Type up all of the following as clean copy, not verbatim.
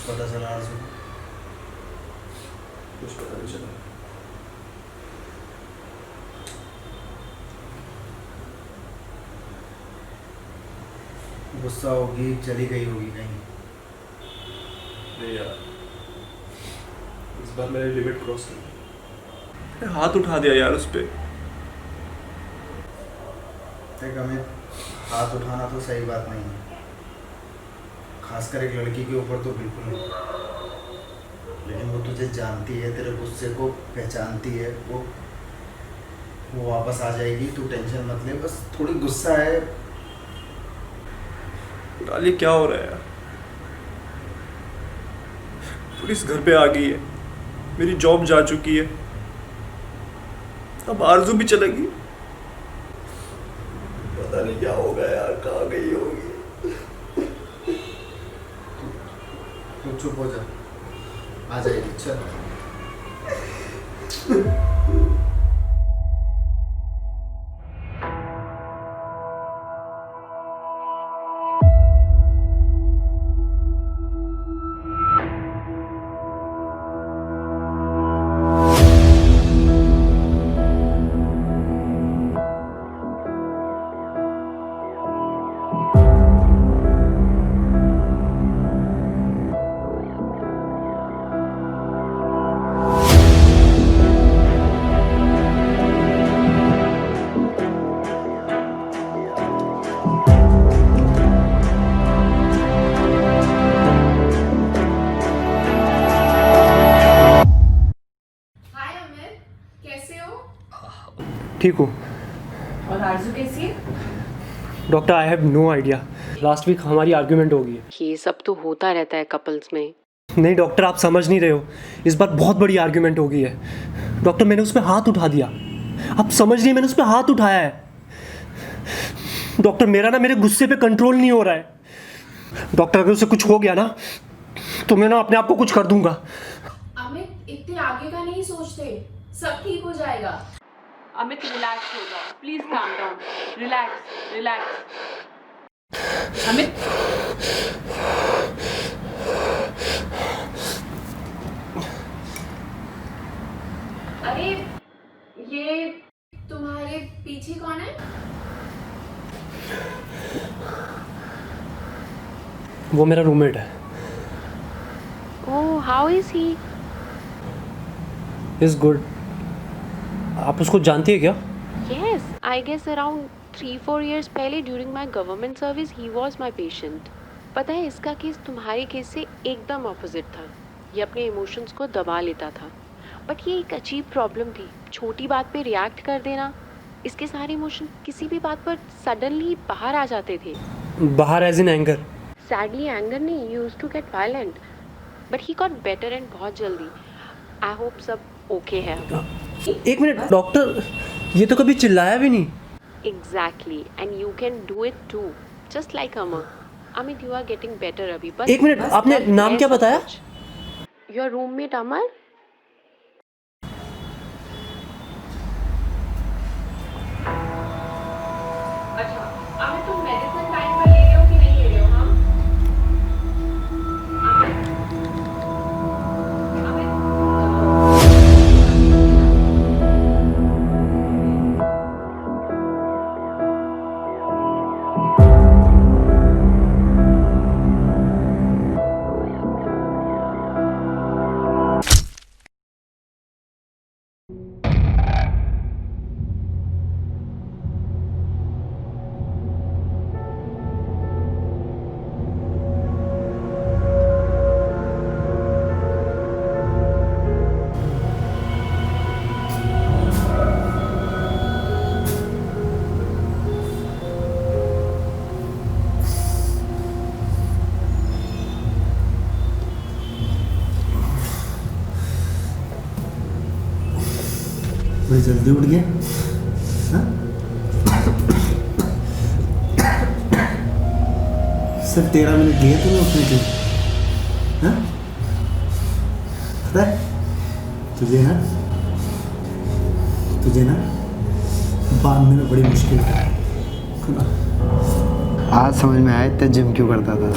पता चला आरज़ू? कुछ पता नहीं चला। गुस्सा होगी, चली गई होगी कहीं। नहीं यार, इस बार मैंने लिमिट क्रॉस कर दी। मैंने हाथ उठा दिया यार उस पे। देख अमित, हाथ उठाना तो सही बात नहीं है, खासकर एक लड़की के ऊपर तो बिल्कुल नहीं। लेकिन वो तुझे जानती है, तेरे गुस्से को पहचानती है, वो वापस आ जाएगी, तू टेंशन मत ले। बस थोड़ी गुस्सा है। गाली क्या हो रहा है यार? पुलिस घर पे आ गई है, मेरी जॉब जा चुकी है, अब आरज़ू भी चलेगी। पता नहीं क्या होगा यार, कहाँ गई होगी। तू चुप हो जा, आ जाएगी। चल ठीक हूँ। और आरज़ू कैसी है? Doctor I have no idea, last week हमारी आर्ग्यूमेंट हो गई है। ये सब तो होता रहता है कपल्स में। नहीं डॉक्टर, आप समझ नहीं रहे हो, इस बार बहुत बड़ी आर्ग्यूमेंट हो गई है। डॉक्टर मैंने उस पर हाथ उठा दिया, आप समझ नहीं, मैंने उस पर हाथ उठाया है। डॉक्टर मेरे गुस्से पे कंट्रोल नहीं हो रहा है। डॉक्टर अगर उसे कुछ हो गया ना तो मैं ना अपने आप को कुछ कर दूंगा। अमित इतने आगे का नहीं सोचते, सब ठीक हो जाएगा। अमित रिलैक्स हो जाओ, please calm down, relax relax. Amit अरे ये तुम्हारे पीछे कौन है? वो मेरा रूममेट है। Oh, how is he? Is good. आप उसको जानती है क्या? Yes, I guess around 3-4 years पहले during my government service he was my patient. पता है, इसका केस तुम्हारे केस से एकदम ऑपोजिट था। ये अपने इमोशंस को दबा लेता था, बट ये एक अजीब प्रॉब्लम थी, छोटी बात पे रिएक्ट कर देना। इसके सारे इमोशन किसी भी बात पर सडनली बाहर आ जाते थे। बाहर as in anger? Sadly anger नहीं, he used to get violent, but he got better and बहुत जल्दी। I hope सब ओके है। एक मिनट डॉक्टर, ये तो कभी चिल्लाया भी नहीं। Exactly, and you can do it too, just like Amar. Amit, you are getting better अभी। बस एक मिनट, आपने नाम क्या बताया? Your roommate Amar? अच्छा अमित, तुम मेडिसिन टाइम पर ले रहे हो कि नहीं ले रहे हो? हाँ अमित, बड़ी जल्दी उठ गया। हाँ? सिर्फ 13 मिनट लिए तुम्हें उठने के। हाँ? पता है तुझे ना बांधने में बड़ी मुश्किल है। आज समझ में आया इतना जिम क्यों करता था।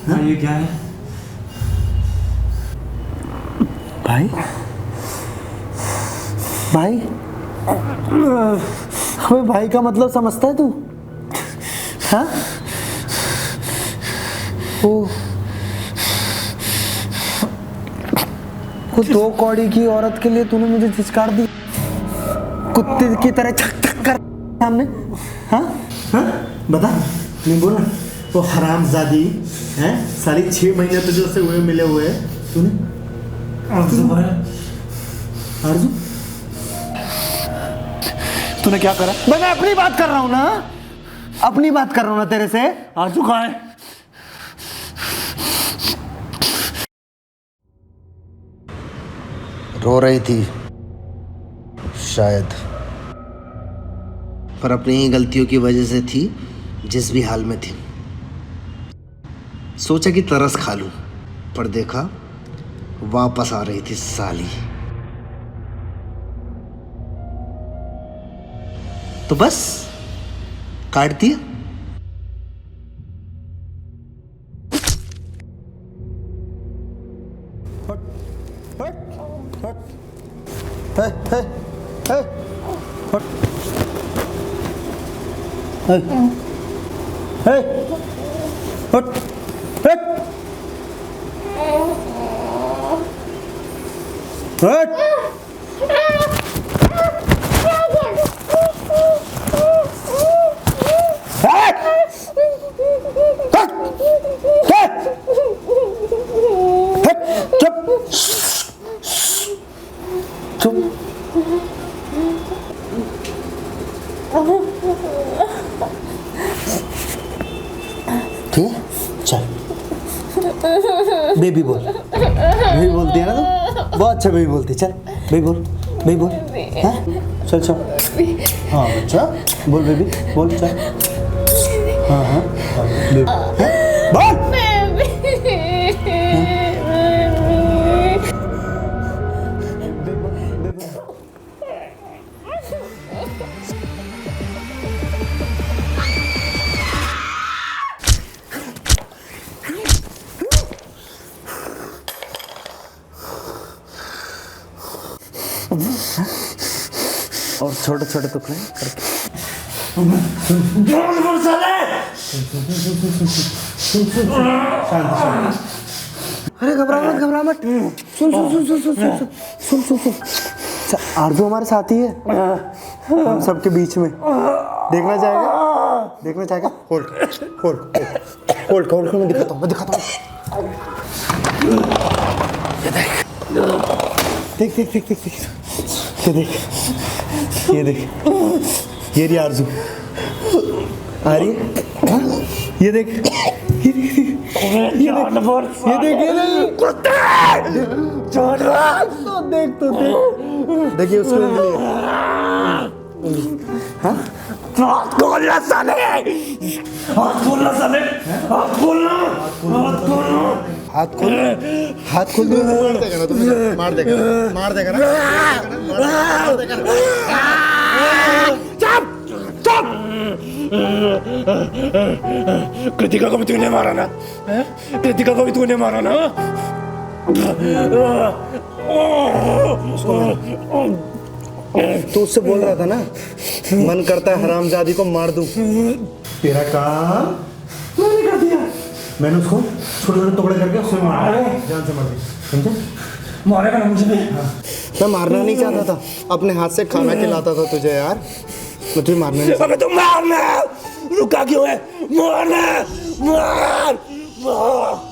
हाँ ये क्या है भाई? भाई हमें भाई का मतलब समझता है तू? हाँ वो दो कौड़ी की औरत के लिए तूने मुझे झिझकार दी, कुत्ते की तरह छक छक कर सामने। हाँ हाँ बता, नहीं बोला वो हरामजादी है साली 6 महीने तुझे उससे हुए मिले हुए तूने आरज़ू तूने क्या करा? मैं अपनी बात कर रहा हूँ ना, अपनी बात कर रहा हूँ ना तेरे से। आरज़ू कहाँ है? रो रही थी शायद, पर अपनी ही गलतियों की वजह से थी जिस भी हाल में थी। सोचा कि तरस खा लूं, पर देखा वापस आ रही थी साली। तो बस काट दिया। ठीक है चल, बेबी बोल, बेबी बोलती है ना तो बहुत अच्छा बेबी बोलती है। चल बेबी बोल, बेबी बोल, हाँ चल चल, हाँ बच्चा बोल, बेबी बोल, चल हाँ हाँ बेबी बोल। और छोटे छोटे टुकड़े करके। अरे घबरा मत, घबरा मत, सुन सुन सुन सुन सुन सुन सुन सुन सुन सुन। आरज़ू हमारे साथी है, हम सबके बीच में। देखना चाहेगा? देखना चाहेगा? होल्ड होल्ड होल्ड होल्ड, मैं दिखाता हूँ, मैं दिखाता हूँ। ये देख देख देख देख देख देख, ये देख, ये देख, ये रही आरज़ू आ रही है। हाँ? ये देख, ये देख, ये देख, ये देख, तो देख, तो देख, देखिए उसको उंगली है। हाँ? हाथ खोलना साले, हाथ खोलना साले, हाथ खोलना, हाथ खोलना, हाथ खोल, हाथ खोल दो, मार देगा ना तुम्हें, मार देगा, मार देगा ना, मार देगा ना। चुप चुप, कृतिका को भी तूने मारा ना? कृतिका को भी तूने मारा ना? तू उससे बोल रहा था ना, मन करता है हरामजादी को मार दूं। तेरा काम मैंने कर दिया, मैंने उसको छोटे छोटे टुकड़े करके उसमें मारा, जान से मार दिया, समझे? मारेगा ना मुझे भी? मैं मारना नहीं चाहता था, अपने हाथ से खाना खिलाता था तुझे यार, मैं तुझे मारना नहीं। अबे तुम मारना, रुका क्यों है? मारना, मार, मार।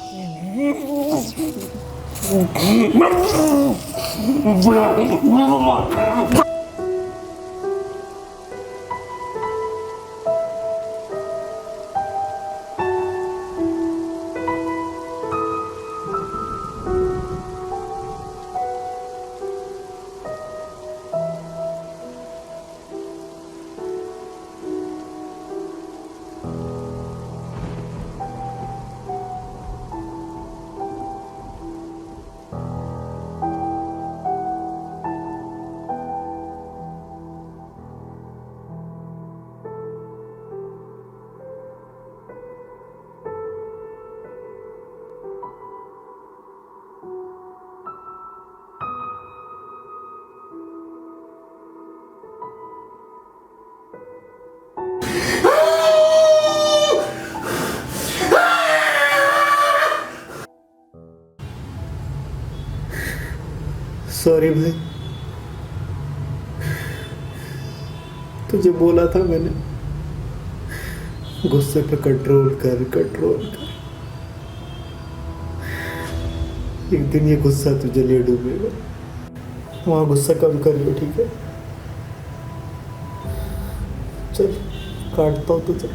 सॉरी भाई, तुझे बोला था मैंने, गुस्से पे कंट्रोल कर। एक दिन ये गुस्सा तुझे ले डूबेगा, वहाँ गुस्सा कम करियो, ठीक है? चल काटता हूँ तुझे।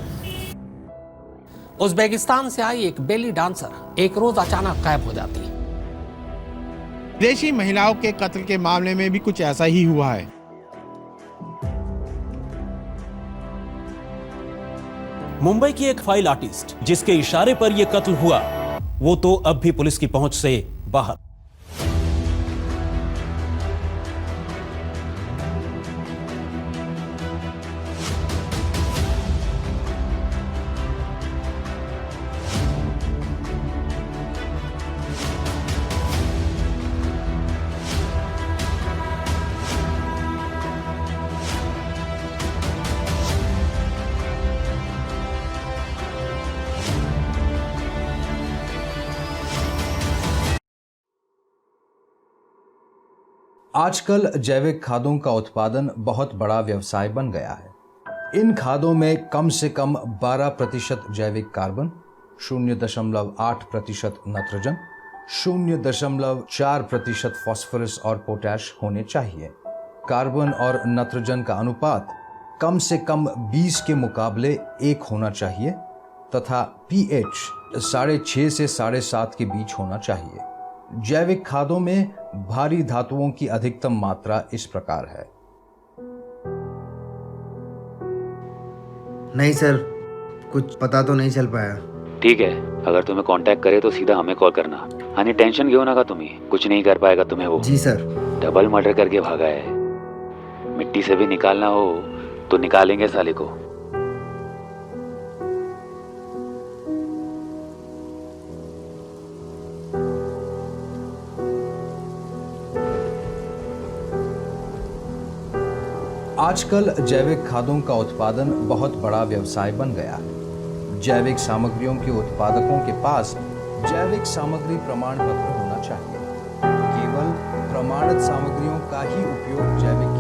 उज्बेकिस्तान से आई एक बेली डांसर एक रोज अचानक गायब हो जाती है। विदेशी महिलाओं के कत्ल के मामले में भी कुछ ऐसा ही हुआ है। मुंबई की एक फाइल आर्टिस्ट जिसके इशारे पर यह कत्ल हुआ, वो तो अब भी पुलिस की पहुंच से बाहर। आजकल जैविक खादों का उत्पादन बहुत बड़ा व्यवसाय बन गया है। इन खादों में कम से कम 12% जैविक कार्बन, 0.8% नत्रजन, 0.4% फास्फोरस और पोटैश होने चाहिए। कार्बन और नत्रजन का अनुपात कम से कम 20 के मुकाबले 1 होना चाहिए तथा pH 6.5 से 7.5 के बीच होना चाहिए। जैविक खादों में भारी धातुओं की अधिकतम मात्रा इस प्रकार है। नहीं सर, कुछ पता तो नहीं चल पाया। ठीक है, अगर तुम्हें कांटेक्ट करे तो सीधा हमें कॉल करना। आणि टेंशन घेऊ नका तुम्ही, कुछ नहीं कर पाएगा तुम्हें वो। जी सर। डबल मर्डर करके भागा है, मिट्टी से भी निकालना हो तो निकालेंगे साले को। आजकल जैविक खादों का उत्पादन बहुत बड़ा व्यवसाय बन गया है। जैविक सामग्रियों के उत्पादकों के पास जैविक सामग्री प्रमाण पत्र होना चाहिए। केवल प्रमाणित सामग्रियों का ही उपयोग जैविक